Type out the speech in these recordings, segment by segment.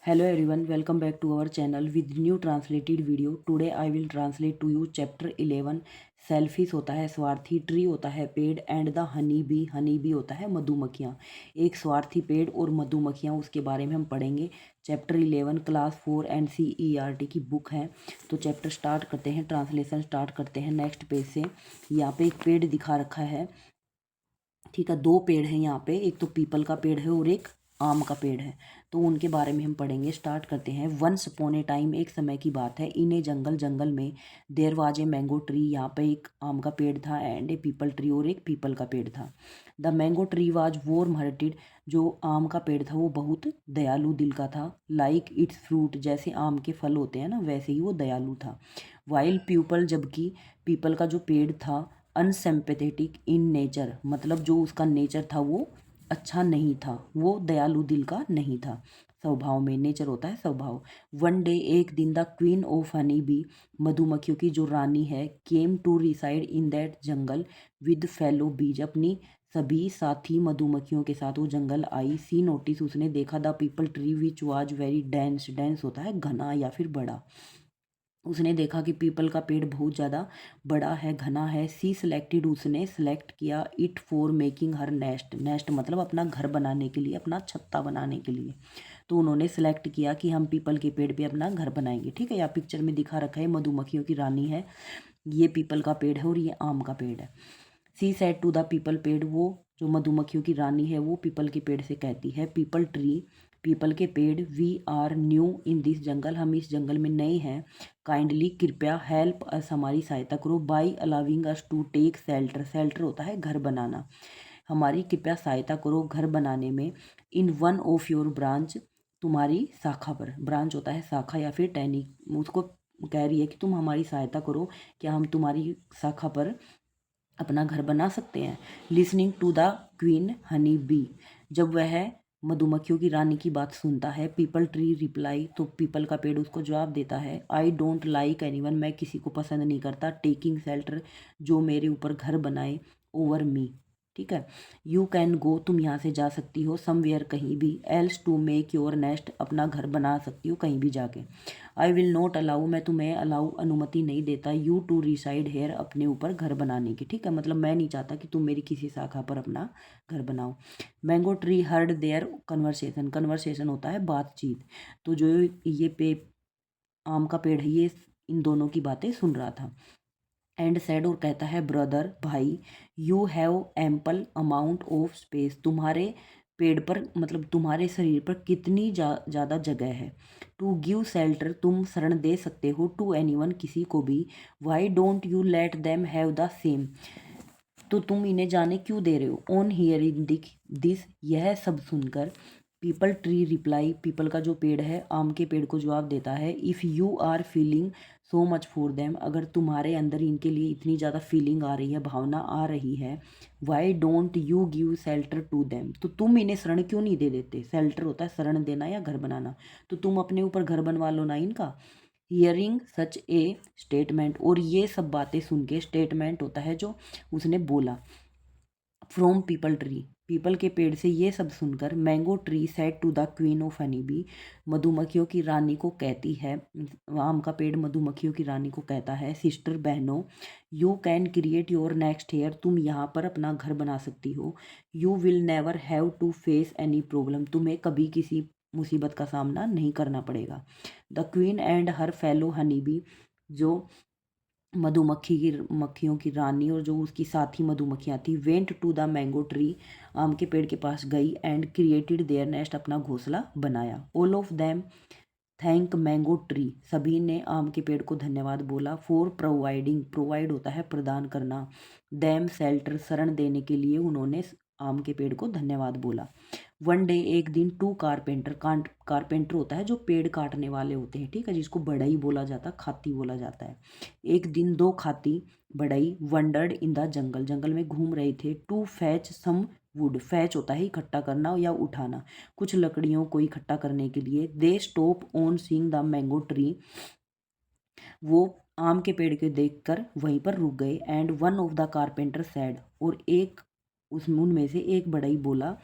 Hello everyone, welcome back to our channel with new translated video. Today I will translate to you chapter 11. Selfish होता है स्वार्थी, tree होता है पेड़ and the honey B होता है मधुमक्खियाँ। एक स्वार्थी पेड़ और मधुमक्खियाँ, उसके बारे में हम पढ़ेंगे। चैप्टर 11 क्लास 4 NCERT की बुक है। तो चैप्टर स्टार्ट करते हैं, ट्रांसलेशन स्टार्ट करते हैं नेक्स्ट पेज से। यहाँ पे एक पेड़ दिखा रखा है, ठीक है। दो पेड़ हैं यहाँ पे, एक तो पीपल का पेड़ है और एक आम का पेड़ है। तो उनके बारे में हम पढ़ेंगे। स्टार्ट करते हैं। वंस अपॉन ए टाइम, एक समय की बात है। इन ए जंगल में there was a mango tree, यहाँ पे एक आम का पेड़ था। एंड ए पीपल ट्री, और एक पीपल का पेड़ था। The mango tree was warm hearted, जो आम का पेड़ था वो बहुत दयालु दिल का था। लाइक इट्स फ्रूट, जैसे आम के फल होते हैं ना, वैसे ही वो दयालु था। वाइल पीपल, जबकि पीपल का जो पेड़ था, अनसिम्पैथेटिक इन नेचर, मतलब जो उसका नेचर था वो अच्छा नहीं था, वो दयालु दिल का नहीं था। स्वभाव में, नेचर होता है स्वभाव। वन डे, एक दिन, the queen of honey bee, मधुमक्खियों की जो रानी है, came to reside in that jungle with fellow bees, अपनी सभी साथी मधुमक्खियों के साथ वो जंगल आई। सी नोटिस, उसने देखा, the peepal tree which was very dense, dense होता है घना या फिर बड़ा। उसने देखा कि पीपल का पेड़ बहुत ज़्यादा बड़ा है, घना है। सी सिलेक्टेड, उसने सेलेक्ट किया it for making her nest, nest मतलब अपना घर बनाने के लिए, अपना छत्ता बनाने के लिए। तो उन्होंने सेलेक्ट किया कि हम पीपल के पेड़ पे अपना घर बनाएंगे, ठीक है। यहाँ पिक्चर में दिखा रखा है, मधुमक्खियों की रानी है, ये पीपल का पेड़ है और ये आम का पेड़ है। She said to the peepal, पेड़, वो जो मधुमक्खियों की रानी है वो पीपल के पेड़ से कहती है, पीपल ट्री, पीपल के पेड़, we are new in this jungle, हम इस जंगल में नए हैं। काइंडली, कृपया, हेल्प अस, हमारी सहायता करो। By allowing us to take shelter, shelter होता है घर बनाना, हमारी कृपया सहायता करो घर बनाने में। In one of your branch, तुम्हारी शाखा पर, ब्रांच होता है शाखा या फिर टहनी, उसको कह रही है कि तुम हमारी सहायता करो, क्या हम तुम्हारी शाखा पर अपना घर बना सकते हैं। Listening to the queen honey bee, जब वह मधुमक्खियों की रानी की बात सुनता है। पीपल ट्री रिप्लाई, तो पीपल का पेड़ उसको जवाब देता है, आई डोंट लाइक एनीवन, मैं किसी को पसंद नहीं करता, टेकिंग शेल्टर, जो मेरे ऊपर घर बनाए, ओवर मी, ठीक है। यू कैन गो, तुम यहाँ से जा सकती हो, समवेयर, कहीं भी, else to make your nest, अपना घर बना सकती हो कहीं भी जाके। आई विल नॉट अलाउ, मैं तुम्हें अलाउ, अनुमति नहीं देता, यू टू रिसाइड हेयर, अपने ऊपर घर बनाने की, ठीक है। मतलब मैं नहीं चाहता कि तुम मेरी किसी शाखा पर अपना घर बनाओ। Mango tree heard their conversation, conversation होता है बातचीत। तो जो ये पे आम का पेड़ है, ये इन दोनों की बातें सुन रहा था। एंड सेड, और कहता है, ब्रदर, भाई, you have ample amount of space, तुम्हारे पेड़ पर, मतलब तुम्हारे शरीर पर कितनी ज़्यादा जगह है। टू गिव शेल्टर, तुम शरण दे सकते हो, टू एनीवन, किसी को भी। Y don't you let them have the same, तो तुम इन्हें जाने क्यों दे रहे हो। ऑन हियरिंग दिस, यह सब सुनकर, पीपल ट्री रिप्लाई, पीपल का जो पेड़ है आम के पेड़ को जवाब देता है, if you are feeling so much for them, अगर तुम्हारे अंदर इनके लिए इतनी ज़्यादा फीलिंग आ रही है, भावना आ रही है, why don't you give shelter to them, तो तुम इन्हें शरण क्यों नहीं दे देते। शेल्टर होता है शरण देना या घर बनाना, तो तुम अपने ऊपर घर बनवा लो ना इनका। हियरिंग सच ए स्टेटमेंट, और ये सब बातें सुन के, स्टेटमेंट होता है जो उसने बोला, फ्रॉम पीपल ट्री, पीपल के पेड़ से ये सब सुनकर, mango tree said to the queen of honey bee, मधुमक्खियों की रानी को कहती है, आम का पेड़ मधुमक्खियों की रानी को कहता है, सिस्टर, बहनों, you can create your next here, तुम यहाँ पर अपना घर बना सकती हो। You will never have to face any problem, तुम्हें कभी किसी मुसीबत का सामना नहीं करना पड़ेगा। The queen and her fellow honey bee, जो मक्खियों की रानी और जो उसकी साथी मधुमक्खियाँ थी, went to the mango tree, आम के पेड़ के पास गई, एंड क्रिएटेड देयर नेस्ट, अपना घोंसला बनाया। All of them thank mango tree, सभी ने आम के पेड़ को धन्यवाद बोला। फॉर प्रोवाइडिंग, प्रोवाइड होता है प्रदान करना, दैम शेल्टर, शरण देने के लिए उन्होंने आम के पेड़ को धन्यवाद बोला। वन डे, एक दिन, टू कारपेंटर, कारपेंटर होता है जो पेड़ काटने वाले होते हैं, ठीक है, जिसको बढ़ई बोला जाता है, खाती बोला जाता है। एक दिन दो खाती बढ़ई वंडर्ड इन द जंगल, जंगल में घूम रहे थे, to fetch some wood, fetch होता है इकट्ठा करना या उठाना, कुछ लकड़ियों को इकट्ठा करने के लिए। They stop on seeing the mango tree, वो आम के पेड़ को देखकर वहीं पर रुक गए। And one of the carpenter said, और एक उस उनमें से एक बढ़ई बोला,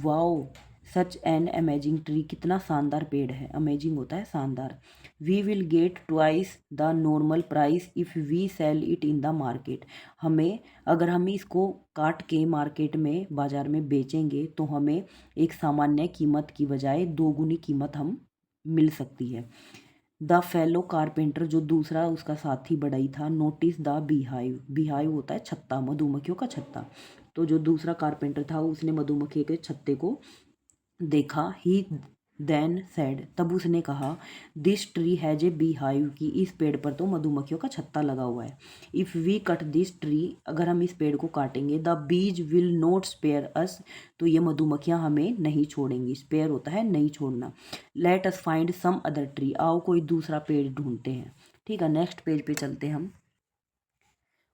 wow such an amazing tree, कितना शानदार पेड़ है। अमेजिंग होता है शानदार। We will get twice the normal price if we sell it in the market, हमें अगर हम इसको काट के मार्केट में बाजार में बेचेंगे तो हमें एक सामान्य कीमत की बजाय दोगुनी कीमत हम मिल सकती है। द फेलो कारपेंटर, जो दूसरा उसका साथी बढ़ई था, नोटिस द बीहाइव, बीहाइव होता है छत्ता, मधुमक्खियों का छत्ता। तो जो दूसरा कारपेंटर था उसने मधुमक्खी के छत्ते को देखा। ही देन सैड, तब उसने कहा, this tree has A bee hive, की इस पेड़ पर तो मधुमक्खियों का छत्ता लगा हुआ है। If we cut this tree, अगर हम इस पेड़ को काटेंगे, the bees will not spare अस, तो ये मधुमक्खियाँ हमें नहीं छोड़ेंगी। स्पेयर होता है नहीं छोड़ना। Let us find some other tree, आओ कोई दूसरा पेड़ ढूंढते हैं। ठीक है, नेक्स्ट पेज पे चलते हैं हम।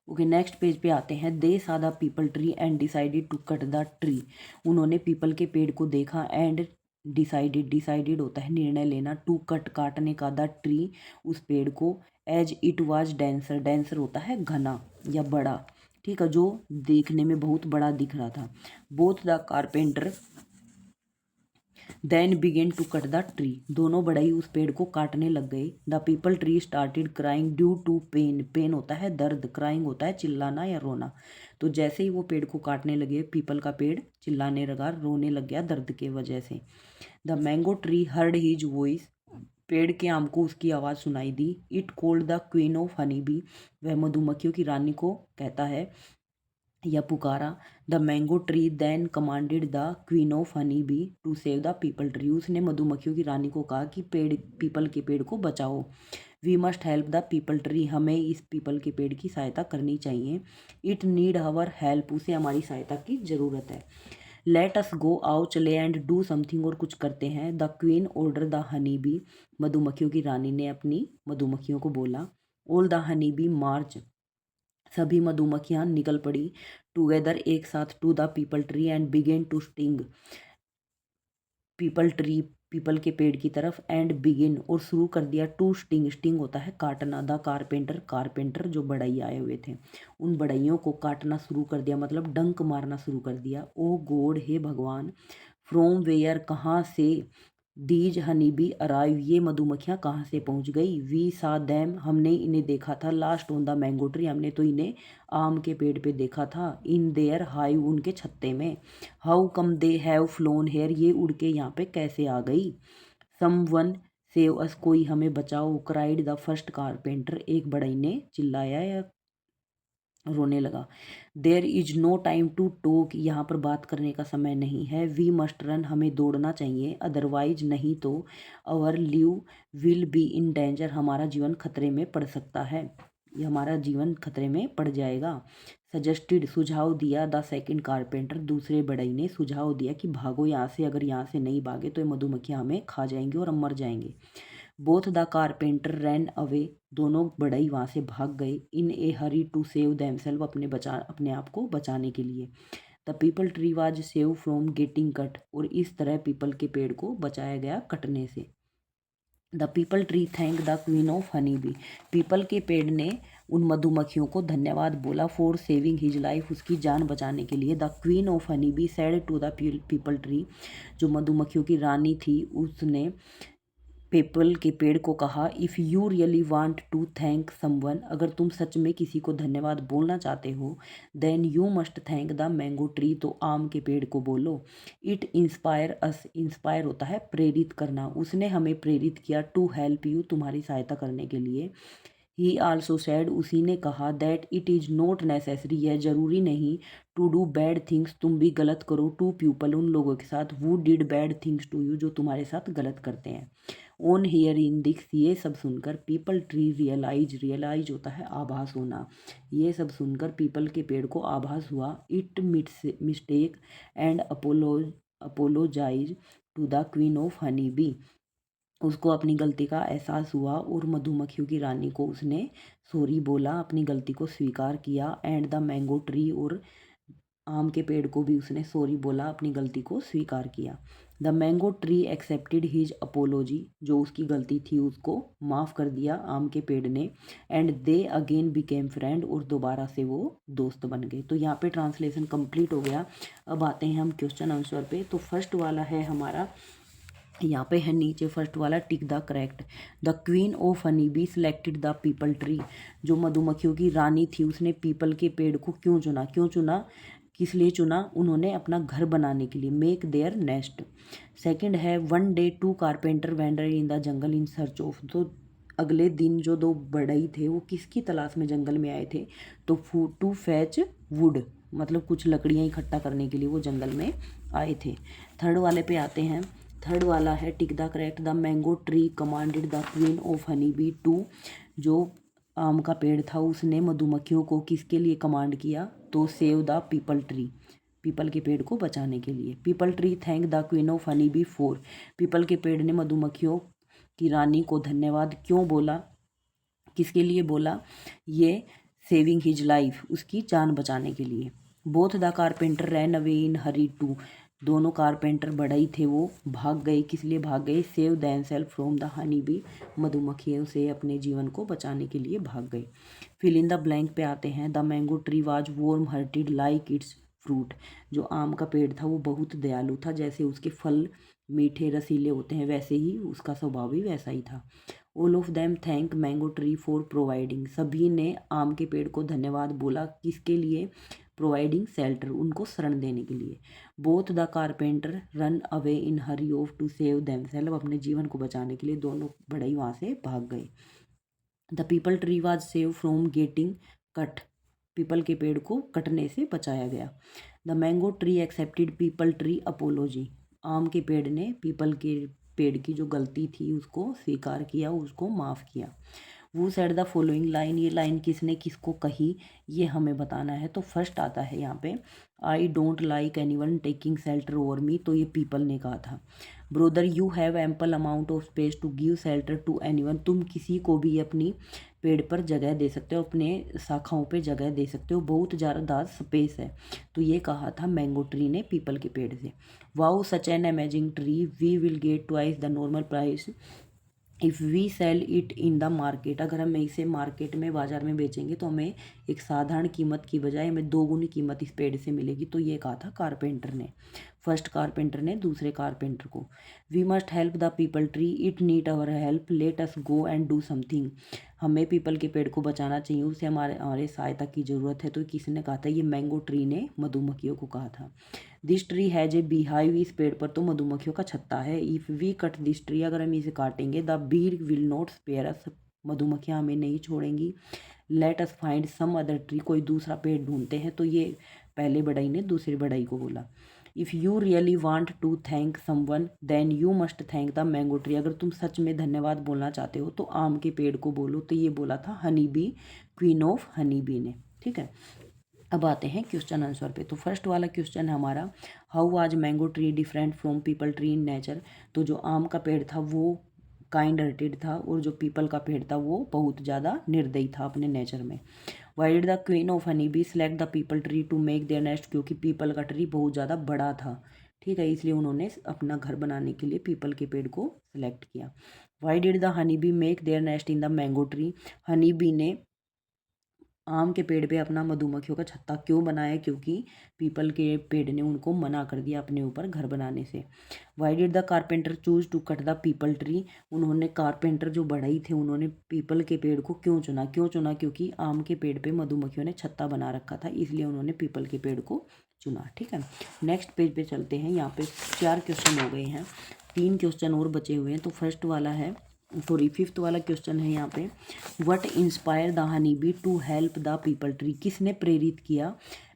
ओके, नेक्स्ट पेज पे आते हैं। They saw the peepal tree and decided to cut the tree, उन्होंने पीपल के पेड़ को देखा एंड डिसाइडेड, डिसाइडेड होता है निर्णय लेना, टू कट काटने का, द ट्री उस पेड़ को, as it was denser, denser होता है घना या बड़ा। ठीक है, जो देखने में बहुत बड़ा दिख रहा था। Both the carpenter then began to cut the tree, दोनों बढ़ई उस पेड़ को काटने लग गए। The peepal tree started crying due to pain, pain होता है दर्द, क्राइंग होता है चिल्लाना या रोना। तो जैसे ही वो पेड़ को काटने लगे, पीपल का पेड़ चिल्लाने लगा, रोने लग गया दर्द के वजह से। The mango tree heard his voice, पेड़ के आम को उसकी आवाज़ सुनाई दी। It called the queen of honey bee, वह मधुमक्खियों की रानी को कहता है या पुकारा। The mango tree then commanded the queen of honey bee to save the peepal tree, उसने मधुमक्खियों की रानी को कहा कि पेड़, पीपल के पेड़ को बचाओ। We must help the peepal tree, हमें इस पीपल के पेड़ की सहायता करनी चाहिए। इट नीड आवर हेल्प, उसे हमारी सहायता की ज़रूरत है। लेट अस गो, आओ चले, एंड डू समथिंग, और कुछ करते हैं। The queen order the honey bee, मधुमक्खियों की रानी ने अपनी मधुमक्खियों को बोला। All the honey bee march, सभी मधुमक्खियां निकल पड़ी। टुगेदर, एक साथ, to the peepal tree and began to sting, peepal tree, पीपल के पेड़ की तरफ, एंड बिगिन, और शुरू कर दिया, टू स्टिंग, स्टिंग होता है काटना। द कारपेंटर, कारपेंटर जो बढ़ई आए हुए थे, उन बढ़इयों को काटना शुरू कर दिया, मतलब डंक मारना शुरू कर दिया। ओ गॉड, हे भगवान, फ्रॉम वेयर, कहाँ से, दीज हनी बी अराइव, ये मधुमक्खियाँ कहाँ से पहुँच गई। वी सा दैम, हमने इन्हें देखा था। Last on the mango tree, हमने तो इन्हें आम के पेड़ पे देखा था। इन देयर हाइव, उनके छत्ते में। How come they have flown here, ये उड़ के यहाँ पे कैसे आ गई। सम वन सेव अस, कोई हमें बचाओ। क्राइड द फर्स्ट कारपेंटर, एक बढ़ई ने चिल्लाया या रोने लगा। There is no time to talk, यहाँ पर बात करने का समय नहीं है। वी मस्ट रन, हमें दौड़ना चाहिए। अदरवाइज, नहीं तो, our live will be in danger, हमारा जीवन खतरे में पड़ सकता है, ये हमारा जीवन खतरे में पड़ जाएगा। सजेस्टेड, सुझाव दिया। द सेकंड कारपेंटर, दूसरे बढ़ई ने सुझाव दिया कि भागो यहाँ से, अगर यहाँ से नहीं भागे तो ये मधुमक्खियाँ हमें खा जाएंगी और हम मर जाएंगे। Both the carpenter ran away, दोनों बढ़ई वहाँ से भाग गए। इन ए हरी टू सेव देमसेल्व, अपने आप को बचाने के लिए। The peepal tree was save from getting cut, और इस तरह पीपल के पेड़ को बचाया गया कटने से। The peepal tree thank the queen of honey B, people के पेड़ ने उन मधुमक्खियों को धन्यवाद बोला। फॉर सेविंग हिज लाइफ, उसकी जान बचाने के लिए। The queen of honey bee said to the peepal tree, जो मधुमक्खियों की रानी थी, उसने पीपल के पेड़ को कहा, if you really want to thank someone, अगर तुम सच में किसी को धन्यवाद बोलना चाहते हो, then you must thank the mango tree, तो आम के पेड़ को बोलो। इट इंस्पायर अस, इंस्पायर होता है प्रेरित करना, उसने हमें प्रेरित किया। टू हेल्प यू, तुम्हारी सहायता करने के लिए। ही आल्सो सैड, उसी ने कहा, that it is not necessary, यह जरूरी नहीं, टू डू बैड थिंग्स, तुम भी गलत करो, टू पीपल, उन लोगों के साथ, who did bad things to you, जो तुम्हारे साथ गलत करते हैं। ऑन हियर इन दिस, ये सब सुनकर, पीपल ट्री रियलाइज, रियलाइज होता है आभास होना, ये सब सुनकर पीपल के पेड़ को आभास हुआ। It mistake and apologise to the queen of honey bee, उसको अपनी गलती का एहसास हुआ और मधुमक्खियों की रानी को उसने सॉरी बोला, अपनी गलती को स्वीकार किया। एंड द मैंगो ट्री, और आम के पेड़ को भी उसने सॉरी बोला, अपनी गलती को स्वीकार किया। The mango tree accepted his apology, जो उसकी गलती थी उसको माफ़ कर दिया आम के पेड़ ने। And they again became friend, और दोबारा से वो दोस्त बन गए। तो यहाँ पे ट्रांसलेशन कंप्लीट हो गया। अब आते हैं हम क्वेश्चन आंसर पे। तो फर्स्ट वाला है हमारा, यहाँ पे है नीचे फर्स्ट वाला, टिक the correct. The queen of honey be selected the peepal tree, जो मधुमक्खियों की रानी थी उसने पीपल के पेड़ को क्यों चुना, क्यों चुना, किस लिए चुना, उन्होंने अपना घर बनाने के लिए, मेक देयर नेस्ट। सेकंड है one day two carpenter wander in the jungle in search of, तो अगले दिन जो दो बढ़ई थे वो किसकी तलाश में जंगल में आए थे, तो टू फैच वुड, मतलब कुछ लकड़ियाँ इकट्ठा करने के लिए वो जंगल में आए थे। थर्ड वाले पे आते हैं। थर्ड वाला है tick the correct. The mango tree commanded the queen of honey bee to, जो आम का पेड़ था उसने मधुमक्खियों को किसके लिए कमांड किया, तो सेव द पीपल ट्री, पीपल के पेड़ को बचाने के लिए। People tree thank the queen of honey B four, people के पेड़ ने मधुमक्खियों की रानी को धन्यवाद क्यों बोला, किसके लिए बोला, ये सेविंग हिज लाइफ, उसकी जान बचाने के लिए। Both the carpenter ran away in hurry to, दोनों कारपेंटर बढ़ई थे वो भाग गए, किस लिए भाग गए, save themself from the honey bee, मधुमक्खियों से अपने जीवन को बचाने के लिए भाग गए। फिल इन द ब्लैंक पे आते हैं। The mango tree was warm hearted like it's fruit, जो आम का पेड़ था वो बहुत दयालु था, जैसे उसके फल मीठे रसीले होते हैं वैसे ही उसका स्वभाव भी वैसा ही था। All of them thank mango tree for providing, सभी ने आम के पेड़ को धन्यवाद बोला, किसके लिए, प्रोवाइडिंग शेल्टर, उनको शरण देने के लिए। Both the carpenter run away in hurry of to save themself, अपने जीवन को बचाने के लिए दोनों बढ़ई वहाँ से भाग गए। The peepal tree was save from getting cut, people के पेड़ को कटने से बचाया गया। The mango tree accepted people tree apology, आम के पेड़ ने पीपल के पेड़ की जो गलती थी उसको स्वीकार किया, उसको माफ़ किया। वो सेड द फॉलोइंग लाइन, ये लाइन किसने किसको कही ये हमें बताना है। तो फर्स्ट आता है यहाँ पे, I don't like anyone taking shelter over me, तो ये पीपल ने कहा था। Brother you have ample amount of space to give shelter to anyone, तुम किसी को भी अपनी पेड़ पर जगह दे सकते हो, अपने शाखाओं पे जगह दे सकते हो, बहुत ज़्यादा स्पेस है। तो ये कहा था मैंगो ट्री ने पीपल के पेड़ से। Wow such an amazing tree, we will get twice the normal price if we sell it in the market, अगर हम इसे मार्केट में बाज़ार में बेचेंगे तो हमें एक साधारण कीमत की बजाय हमें दोगुनी कीमत इस पेड़ से मिलेगी। तो ये कहा था कारपेंटर ने, फर्स्ट कारपेंटर ने दूसरे कारपेंटर को। We must help the peepal tree, it need our help, let us go and do something, हमें पीपल के पेड़ को बचाना चाहिए, उसे हमारे सहायता की ज़रूरत है। तो किसने कहा था, ये मैंगो ट्री ने मधुमक्खियों को कहा था। This tree has a beehive, इस पेड़ पर तो मधुमक्खियों का छत्ता है। If we cut this tree, अगर हम इसे काटेंगे, the bee will not spare us, मधुमक्खियाँ हमें नहीं छोड़ेंगी। Let us find some other tree, कोई दूसरा पेड़ ढूंढते हैं। तो ये पहले बढ़ई ने दूसरी बढ़ई को बोला। If you really want to thank someone then you must thank the mango tree, अगर तुम सच में धन्यवाद बोलना चाहते हो तो आम के पेड़ को बोलो। तो ये बोला था honey bee, queen of honey B ने। ठीक है, अब आते हैं क्वेश्चन आंसर पे। तो फर्स्ट वाला क्वेश्चन है हमारा, how was mango tree different from people tree in nature, तो जो आम का पेड़ था वो काइंड हार्टेड था, और जो पीपल का पेड़ था वो बहुत ज़्यादा निर्दयी था अपने नेचर में। Why did the queen of honey bee select the peepal tree to make their nest, क्योंकि पीपल का ट्री बहुत ज़्यादा बड़ा था। ठीक है, इसलिए उन्होंने अपना घर बनाने के लिए पीपल के पेड़ को सिलेक्ट किया। Y did the honey be make their nest in the mango tree, honey bee ने आम के पेड़ पे अपना मधुमक्खियों का छत्ता क्यों बनाया, क्योंकि पीपल के पेड़ ने उनको मना कर दिया अपने ऊपर घर बनाने से। Why did the carpenter choose to cut the peepal tree, उन्होंने कारपेंटर जो बढ़ई थे उन्होंने पीपल के पेड़ को क्यों चुना, क्यों चुना, क्योंकि आम के पेड़ पे मधुमक्खियों ने छत्ता बना रखा था, इसलिए उन्होंने पीपल के पेड़ को चुना। ठीक है, नेक्स्ट पेज पे चलते हैं। यहाँ पे 4 क्वेश्चन हो गए हैं, 3 क्वेश्चन और बचे हुए हैं। तो फर्स्ट वाला है, सॉरी फिफ्थ वाला क्वेश्चन है यहाँ पे, what inspire the honey bee to help the peepal tree, किसने प्रेरित किया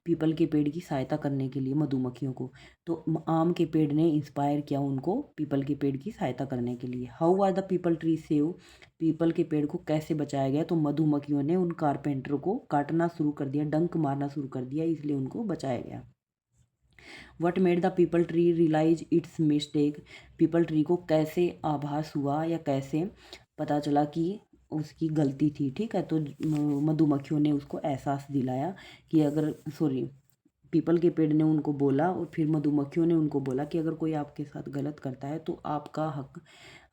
पीपल के पेड़ की सहायता करने के लिए मधुमक्खियों को, तो आम के पेड़ ने इंस्पायर किया उनको पीपल के पेड़ की सहायता करने के लिए। How was the peepal tree save, people के पेड़ को कैसे बचाया गया, तो मधुमक्खियों ने उन कारपेंटर को काटना शुरू कर दिया, डंक मारना शुरू कर दिया, इसलिए उनको बचाया गया। What made the peepal tree realize its mistake, पीपल ट्री को कैसे आभास हुआ या कैसे पता चला कि उसकी गलती थी। ठीक है, तो मधुमक्खियों ने उसको एहसास दिलाया कि अगर, सॉरी, पीपल के पेड़ ने उनको बोला और फिर मधुमक्खियों ने उनको बोला कि अगर कोई आपके साथ गलत करता है तो आपका हक,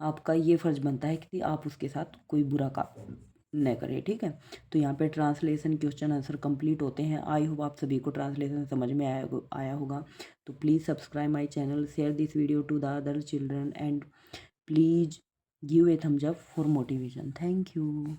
आपका ये फ़र्ज़ बनता है कि आप उसके साथ कोई बुरा काम न करें। ठीक है, तो यहाँ पे ट्रांसलेशन क्वेश्चन आंसर कंप्लीट होते हैं। आई होप आप सभी को ट्रांसलेशन समझ में आया होगा। तो please subscribe my channel, share this video to the other children and please give a thumbs up for motivation. Thank you.